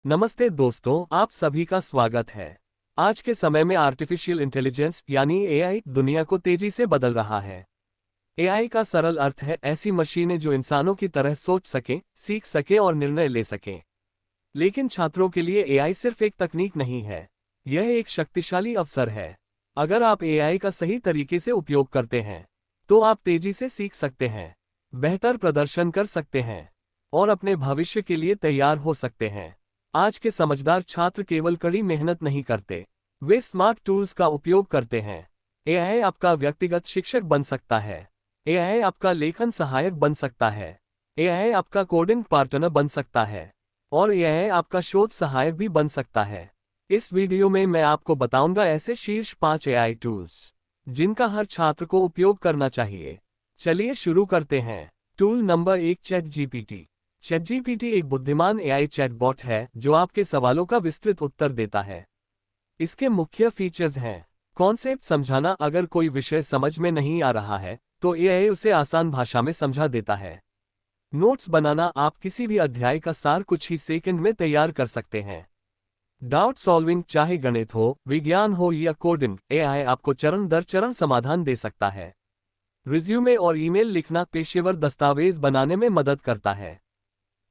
नमस्ते दोस्तों, आप सभी का स्वागत है। आज के समय में आर्टिफिशियल इंटेलिजेंस यानी एआई दुनिया को तेजी से बदल रहा है। एआई का सरल अर्थ है ऐसी मशीनें जो इंसानों की तरह सोच सकें, सीख सकें और निर्णय ले सकें। लेकिन छात्रों के लिए एआई सिर्फ एक तकनीक नहीं है, यह एक शक्तिशाली अवसर है। अगर आप एआई का सही तरीके से उपयोग करते हैं, तो आप तेजी से सीख सकते हैं, बेहतर प्रदर्शन कर सकते हैं और अपने भविष्य के लिए तैयार हो सकते हैं। आज के समझदार छात्र केवल कड़ी मेहनत नहीं करते, वे स्मार्ट टूल्स का उपयोग करते हैं। एआई आपका व्यक्तिगत शिक्षक बन सकता है, एआई आपका लेखन सहायक बन सकता है, एआई आपका कोडिंग पार्टनर बन सकता है और एआई आपका शोध सहायक भी बन सकता है। इस वीडियो में मैं आपको बताऊंगा ऐसे शीर्ष 5 एआई टूल्स जिनका हर छात्र को उपयोग करना चाहिए। चलिए शुरू करते हैं। Tool number 1, chat GPT. ChatGPT एक बुद्धिमान एआई चैटबॉट है जो आपके सवालों का विस्तृत उत्तर देता है। इसके मुख्य फीचर्स हैं: कॉन्सेप्ट समझाना, अगर कोई विषय समझ में नहीं आ रहा है तो एआई उसे आसान भाषा में समझा देता है। नोट्स बनाना, आप किसी भी अध्याय का सार कुछ ही सेकंड में तैयार कर सकते हैं। डाउट सॉल्विंग, चाहे गणित हो, विज्ञान हो या कोडिंग, एआई आपको चरण दर चरण समाधान दे सकता है। रिज्यूमे और ईमेल लिखना, पेशेवर दस्तावेज बनाने में मदद करता है।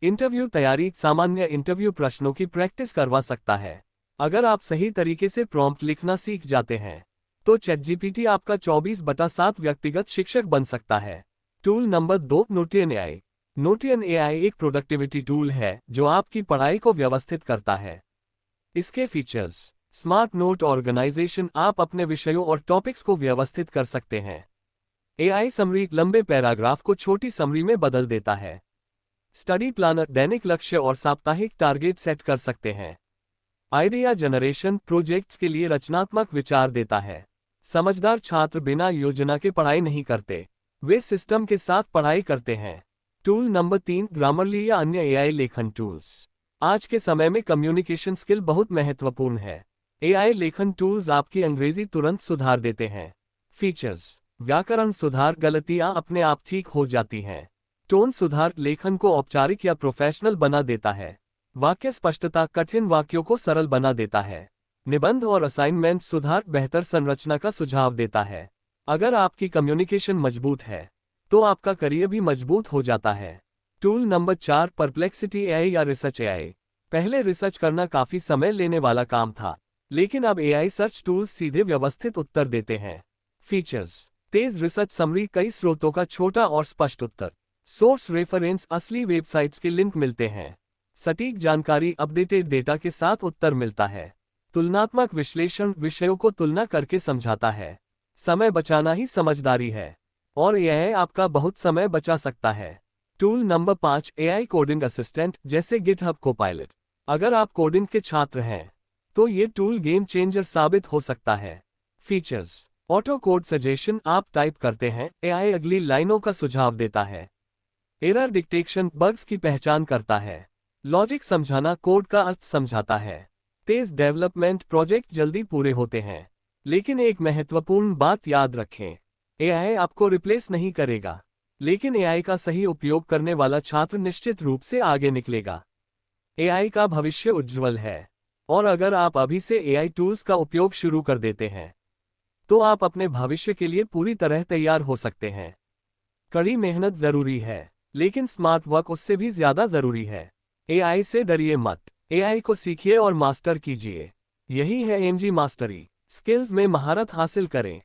इंटरव्यू तैयारी, सामान्य इंटरव्यू प्रश्नों की प्रैक्टिस करवा सकता है। अगर आप सही तरीके से प्रॉम्प्ट लिखना सीख जाते हैं तो चैटजीपीटी आपका 24/7 व्यक्तिगत शिक्षक बन सकता है। Tool number 2, Notion AI. Notion AI एक प्रोडक्टिविटी टूल है जो आपकी पढ़ाई को व्यवस्थित करता है। इसके फीचर्स: स्मार्ट नोट ऑर्गेनाइजेशन, आप अपने विषयों और टॉपिक्स को व्यवस्थित कर सकते हैं। एआई समरी, लंबे पैराग्राफ को छोटी समरी में बदल देता है। स्टडी प्लानर, दैनिक लक्ष्य और साप्ताहिक टारगेट सेट कर सकते हैं। आइडिया जनरेशन, प्रोजेक्ट्स के लिए रचनात्मक विचार देता है। समझदार छात्र बिना योजना के पढ़ाई नहीं करते, वे सिस्टम के साथ पढ़ाई करते हैं। टूल नंबर 3, ग्रामरली या अन्य एआई लेखन टूल्स। आज के समय में कम्युनिकेशन स्किल बहुत महत्वपूर्ण है। एआई लेखन टूल्स आपकी अंग्रेजी तुरंत सुधार देते हैं। फीचर्स: व्याकरण सुधार, गलतियां अपने आप ठीक हो जाती हैं। टोन सुधार, लेखन को औपचारिक या प्रोफेशनल बना देता है। वाक्य स्पष्टता, कठिन वाक्यों को सरल बना देता है। निबंध और असाइनमेंट सुधार, बेहतर संरचना का सुझाव देता है। अगर आपकी कम्युनिकेशन मजबूत है तो आपका करियर भी मजबूत हो जाता है। टूल नंबर 4, परप्लेक्सिटी एआई या रिसर्च एआई। पहले रिसर्च करना काफी समय लेने वाला काम था, लेकिन अब एआई सर्च टूल्स सीधे व्यवस्थित उत्तर देते हैं। फीचर्स: तेज रिसर्च समरी, कई स्रोतों का छोटा और स्पष्ट उत्तर। सोर्स रेफरेंस, असली वेबसाइट्स के लिंक मिलते हैं। सटीक जानकारी, अपडेटेड डेटा के साथ उत्तर मिलता है। तुलनात्मक विश्लेषण, विषयों को तुलना करके समझाता है। समय बचाना ही समझदारी है और यह आपका बहुत समय बचा सकता है। Tool number 5, AI coding assistant, जैसे गिटहब कोपायलट। अगर आप कोडिंग के छात्र हैं तो ये टूल गेम चेंजर साबित हो सकता है। फीचर्स: ऑटो कोड सजेशन, आप टाइप करते हैं, एआई अगली लाइनों का सुझाव देता है। एरर डिटेक्शन, बग्स की पहचान करता है। लॉजिक समझाना, कोड का अर्थ समझाता है। तेज डेवलपमेंट, प्रोजेक्ट जल्दी पूरे होते हैं। लेकिन एक महत्वपूर्ण बात याद रखें, एआई आपको रिप्लेस नहीं करेगा, लेकिन एआई का सही उपयोग करने वाला छात्र निश्चित रूप से आगे निकलेगा। एआई का भविष्य उज्ज्वल है और अगर आप अभी से एआई टूल्स का उपयोग शुरू कर देते हैं तो आप अपने भविष्य के लिए पूरी तरह तैयार हो सकते हैं। कड़ी मेहनत जरूरी है, लेकिन स्मार्ट वर्क उससे भी ज्यादा जरूरी है। एआई से डरिए मत, एआई को सीखिए और मास्टर कीजिए। यही है एमजी मास्टरी। स्किल्स में महारत हासिल करें,